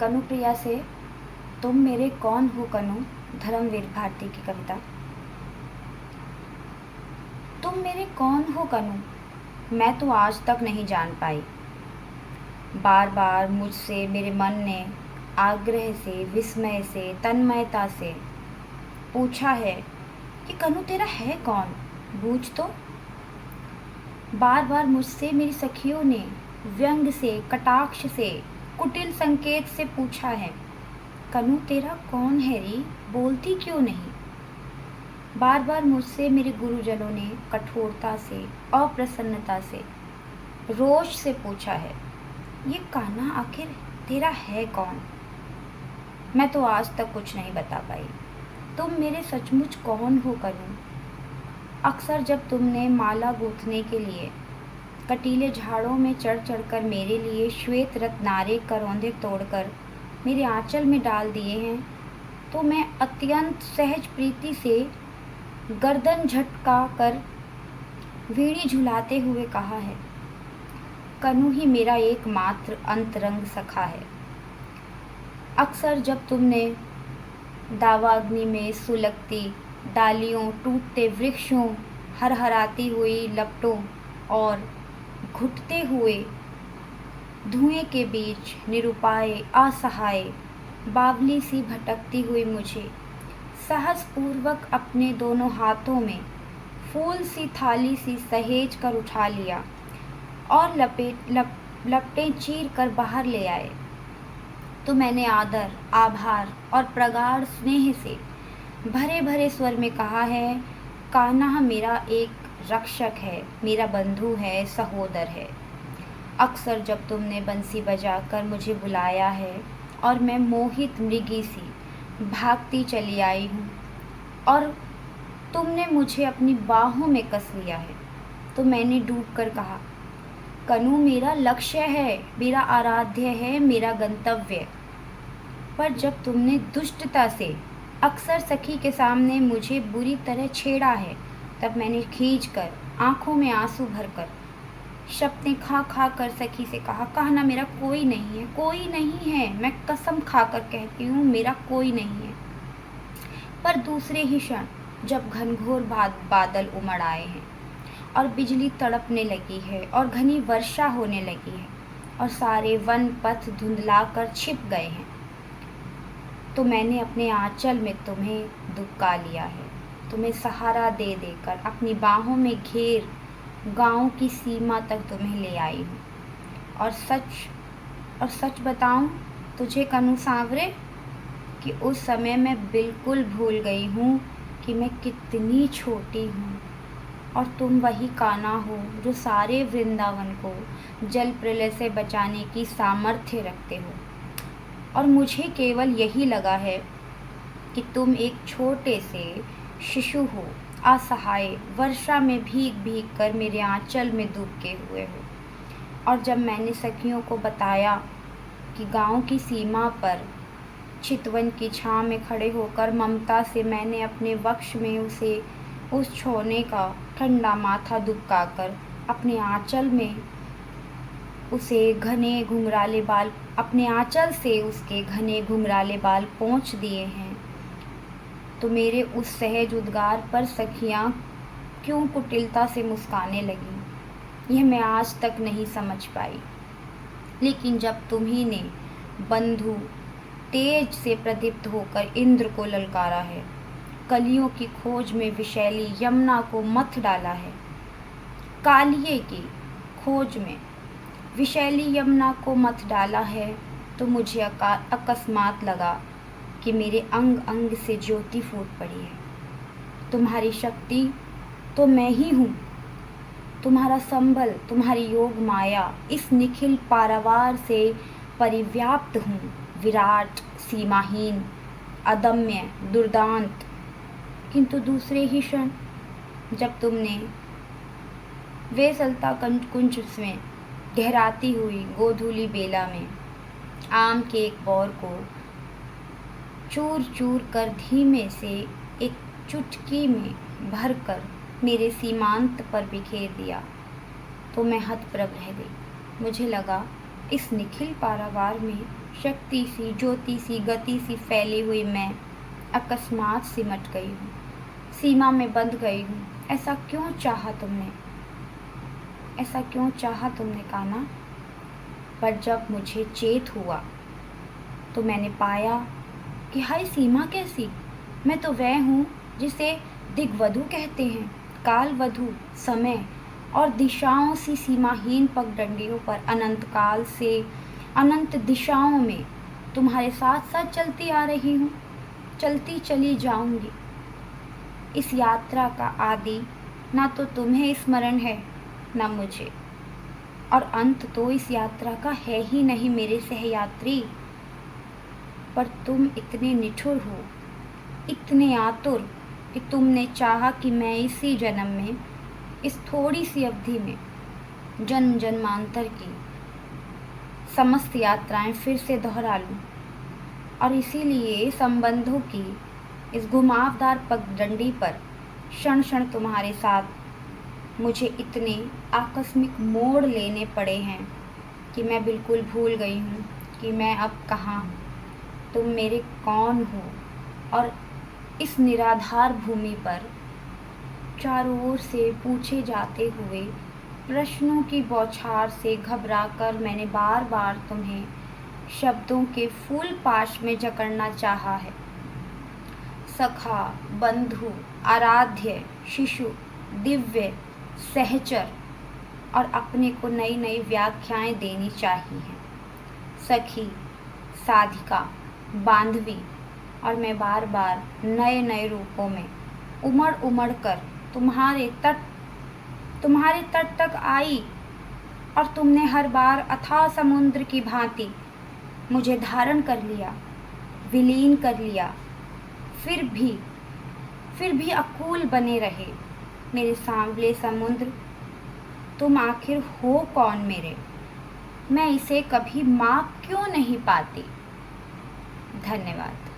कनुप्रिया से तुम मेरे कौन हो कनु, धर्मवीर भारती की कविता। तुम मेरे कौन हो कनु, मैं तो आज तक नहीं जान पाई। बार बार मुझसे मेरे मन ने आग्रह से, विस्मय से, तन्मयता से पूछा है कि कनु तेरा है कौन, बूझ तो। बार बार मुझसे मेरी सखियों ने व्यंग से, कटाक्ष से, कुटिल संकेत से पूछा है, कनु तेरा कौन है री, बोलती क्यों नहीं। बार बार मुझसे मेरे गुरुजनों ने कठोरता से, अप्रसन्नता से, रोष से पूछा है, ये कान्हा आखिर तेरा है कौन। मैं तो आज तक कुछ नहीं बता पाई। तुम मेरे सचमुच कौन हो कनु। अक्सर जब तुमने माला गूंथने के लिए कटीले झाड़ों में चढ़ चढ़कर मेरे लिए श्वेत रत्नारे करौंदे तोड़कर मेरे आंचल में डाल दिए हैं, तो मैं अत्यंत सहज प्रीति से गर्दन झटका कर वीणी झुलाते हुए कहा है, कनु ही मेरा एकमात्र अंतरंग सखा है। अक्सर जब तुमने दावाग्नि में सुलगती डालियों, टूटते वृक्षों, हरहराती हुई लपटों और घुटते हुए धुएं के बीच निरुपाय, असहाय, बावली सी भटकती हुई मुझे साहसपूर्वक अपने दोनों हाथों में फूल सी थाली सी सहेज कर उठा लिया और लपटें चीर कर बाहर ले आए, तो मैंने आदर, आभार और प्रगाढ़ स्नेह से भरे भरे स्वर में कहा है, कान्हा मेरा एक रक्षक है, मेरा बंधु है, सहोदर है। अक्सर जब तुमने बंसी बजाकर मुझे बुलाया है और मैं मोहित मृगी सी भागती चली आई हूँ और तुमने मुझे अपनी बाहों में कस लिया है, तो मैंने डूब कर कहा, कनु मेरा लक्ष्य है, मेरा आराध्य है, मेरा गंतव्य। पर जब तुमने दुष्टता से अक्सर सखी के सामने मुझे बुरी तरह छेड़ा है, तब मैंने खींच कर आँखों में आंसू भरकर शपथें खा खा कर सखी से कहा, कान्हा मेरा कोई नहीं है, कोई नहीं है, मैं कसम खाकर कहती हूँ मेरा कोई नहीं है। पर दूसरे ही क्षण जब घनघोर बादल उमड़ आए हैं और बिजली तड़पने लगी है और घनी वर्षा होने लगी है और सारे वन पथ धुंधला कर छिप गए हैं, तो मैंने अपने आंचल में तुम्हें दुबका लिया है, तुम्हें सहारा दे देकर अपनी बाहों में घेर गाँव की सीमा तक तुम्हें ले आई हूँ। और सच बताऊँ तुझे कनु सांवरे कि उस समय मैं बिल्कुल भूल गई हूँ कि मैं कितनी छोटी हूँ और तुम वही कान्हा हो जो सारे वृंदावन को जल प्रलय से बचाने की सामर्थ्य रखते हो। और मुझे केवल यही लगा है कि तुम एक छोटे से शिशु हो, असहाय, वर्षा में भीग भीग कर मेरे आंचल में डूबे हुए हो। और जब मैंने सखियों को बताया कि गांव की सीमा पर चितवन की छांव में खड़े होकर ममता से मैंने अपने वक्ष में उस छोने का ठंडा माथा दुबकाकर अपने आंचल में उसे घने घुंघराले बाल अपने आंचल से उसके घने घुंघराले बाल पोंछ दिए हैं, तो मेरे उस सहज उद्गार पर सखियाँ क्यों कुटिलता से मुस्काने लगीं, यह मैं आज तक नहीं समझ पाई। लेकिन जब तुम्ही ने बंधु तेज से प्रदीप्त होकर इंद्र को ललकारा है, कलियों की खोज में विशैली यमुना को मथ डाला है, कालिए की खोज में विशैली यमुना को मत डाला है, तो मुझे अकस्मात लगा कि मेरे अंग अंग से ज्योति फूट पड़ी है। तुम्हारी शक्ति तो मैं ही हूँ, तुम्हारा संबल, तुम्हारी योग माया, इस निखिल पारावार से परिव्याप्त हूँ, विराट, सीमाहीन, अदम्य, दुर्दांत। किंतु दूसरे ही क्षण जब तुमने वेसलता कुंज में गहराती हुई गोधूली बेला में आम के एक बौर को चूर चूर कर धीमे से एक चुटकी में भरकर मेरे सीमांत पर बिखेर दिया, तो मैं हतप्रभ रह गई। मुझे लगा इस निखिल पारावार में शक्ति सी, ज्योति सी, गति सी फैली हुई मैं अकस्मात सिमट गई हूँ, सीमा में बंध गई हूँ। ऐसा क्यों चाहा तुमने, ऐसा क्यों चाहा तुमने कान्हा? पर जब मुझे चेत हुआ तो मैंने पाया कि हाय सीमा कैसी, मैं तो वह हूँ जिसे दिग्वधु कहते हैं। काल वधु समय और दिशाओं सी सीमाहीन पगडंडियों पर अनंत काल से अनंत दिशाओं में तुम्हारे साथ साथ चलती आ रही हूँ, चलती चली जाऊंगी। इस यात्रा का आदि ना तो तुम्हें स्मरण है ना मुझे, और अंत तो इस यात्रा का है ही नहीं मेरे सहयात्री। पर तुम इतने निठुर हो, इतने आतुर कि तुमने चाहा कि मैं इसी जन्म में, इस थोड़ी सी अवधि में जन्म जन्मांतर की समस्त यात्राएं फिर से दोहरा लूं, और इसीलिए संबंधों की इस घुमावदार पगडंडी पर क्षण क्षण तुम्हारे साथ मुझे इतने आकस्मिक मोड़ लेने पड़े हैं कि मैं बिल्कुल भूल गई हूँ कि मैं अब कहाँ हूँ, तुम मेरे कौन हो। और इस निराधार भूमि पर चारों ओर से पूछे जाते हुए प्रश्नों की बौछार से घबराकर मैंने बार बार तुम्हें शब्दों के फूल पाश में जकड़ना चाहा है। सखा, बंधु, आराध्य, शिशु, दिव्य, सहचर, और अपने को नई नई व्याख्याएं देनी चाहिए हैं। सखी, साधिका, बांधवी, और मैं बार बार नए नए रूपों में उमड़ उमड़ कर तुम्हारे तट तक आई, और तुमने हर बार अथाह समुद्र की भांति मुझे धारण कर लिया, विलीन कर लिया। फिर भी अकूल बने रहे मेरे सांवले समुद्र। तुम आखिर हो कौन मेरे, मैं इसे कभी माप क्यों नहीं पाती। धन्यवाद।